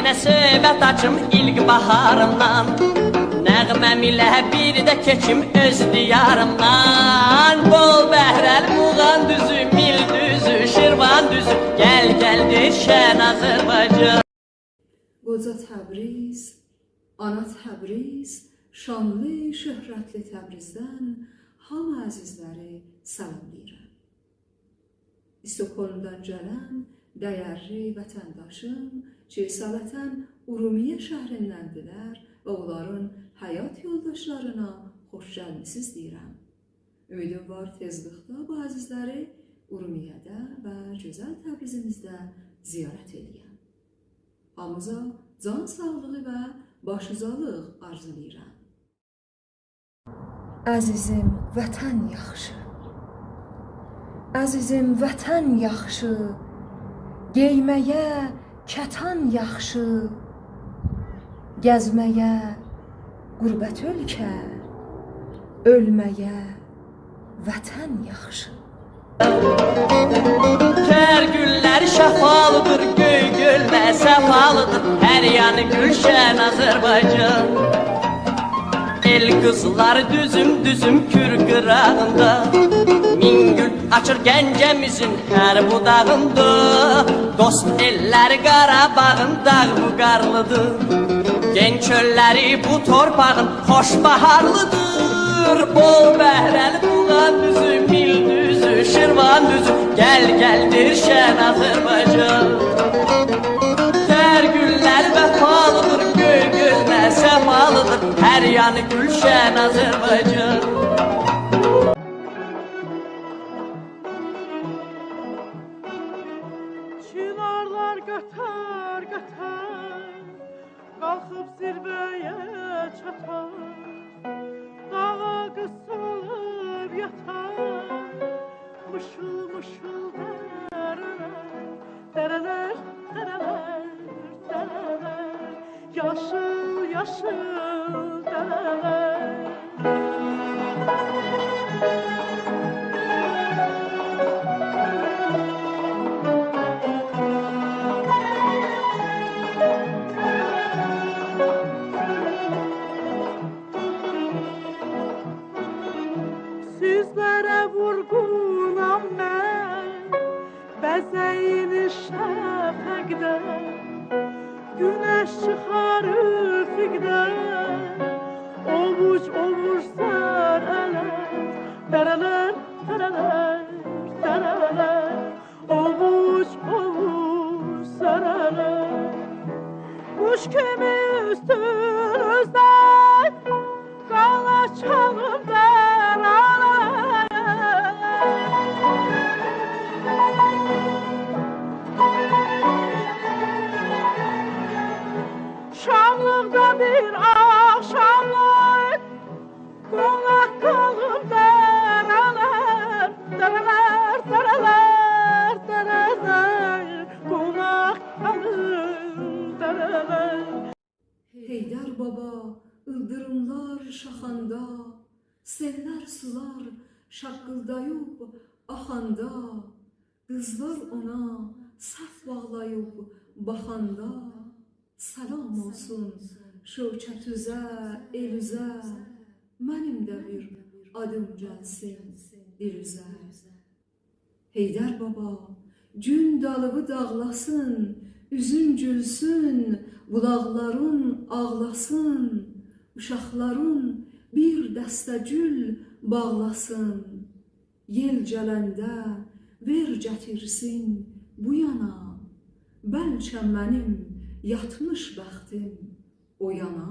Yenə söhbət açım ilk baharımdan, nəğməm ilə bir də keçim öz diyarımdan. Bol bəhrəl Muğan düzü, Mil düzü, Şirvan düzü, gəl gəldir şən Azərbaycan. Qoca Təbriz, ana Təbriz, şanlı, şöhrətli Təbrizdən hamı əzizləri salamlayıram. İstockholmdan gələn dəyərli vətəndaşım Cəsarətən Urumiyə şəhərindəndirlər və onların həyat yoldaşlarına xoş gəlmisiniz deyirəm. Ümidim var tezlikdə bu əzizləri Urumiyədə və gözəl Təbrizimizdə ziyarət edəyəm. Hamıza can sağlığı və başucalıq arzulayıram. Əzizim vətən yaxşı, əzizim vətən yaxşı, geyməyə kətan yaxşı, gəzməyə qürbət ölkə, ölməyə vətən yaxşı. Tər güllər şəfalıdır, göy gölmə səfalıdır, hər yanı gülşən Azərbaycan. El qızlar düzüm düzüm kür qırağında, min gül açır Gəncəmizin hər budağında. Dost ellər Qarabağın dağ bu qarlıdır, gen çölləri bu torpağın xoş baharlıdır. Bol bəhrəl Muğan düzü, Mil düzü, Şirvan düzü, gəl gəldir şən Azərbaycan. Tər güllər vəfalıdır, göy gölmə səfalıdır, hər yanı gülşən Azərbaycan. Çınarlar qatar qatar, qalxıb zirvəyə çatar, dağa qısılıb yatar, mışıl mışıl dərələr, dərələr, dərələr, dərələr, yaşıl yaşıl dərələr. Sizlərə vurğunam mən, bəzəyini şəfəqdən, günəş çıxarır fiqdən, ovuc ovuc sərələr, dərələr, dərələr, dərələr, ovuc ovuc sərələr. Quş kimi üstünüzdən, qala çalıb dərələr. Şamlıqda bir axşamlar, qonaq qalıb dərələr, dərələr, dərələr, dərələr, qonaq qalıb dərələr. Heydər baba ıldırımlar şaxanda, sellər sular şaqqıldayıb axanda, qızlar ona saf bağlayıb baxanda, salam olsun şövkət üzə, el üzə, mənim də bir adım gəlsin dil üzə. Heydər baba gün dalığı dağlasın, üzün gülsün, bulaqların ağlasın, uşaqların bir dəstə gül bağlasın. Yel gələndə ver gətirsin bu yana, bəlkə mənim yatmış bəxtim o yana.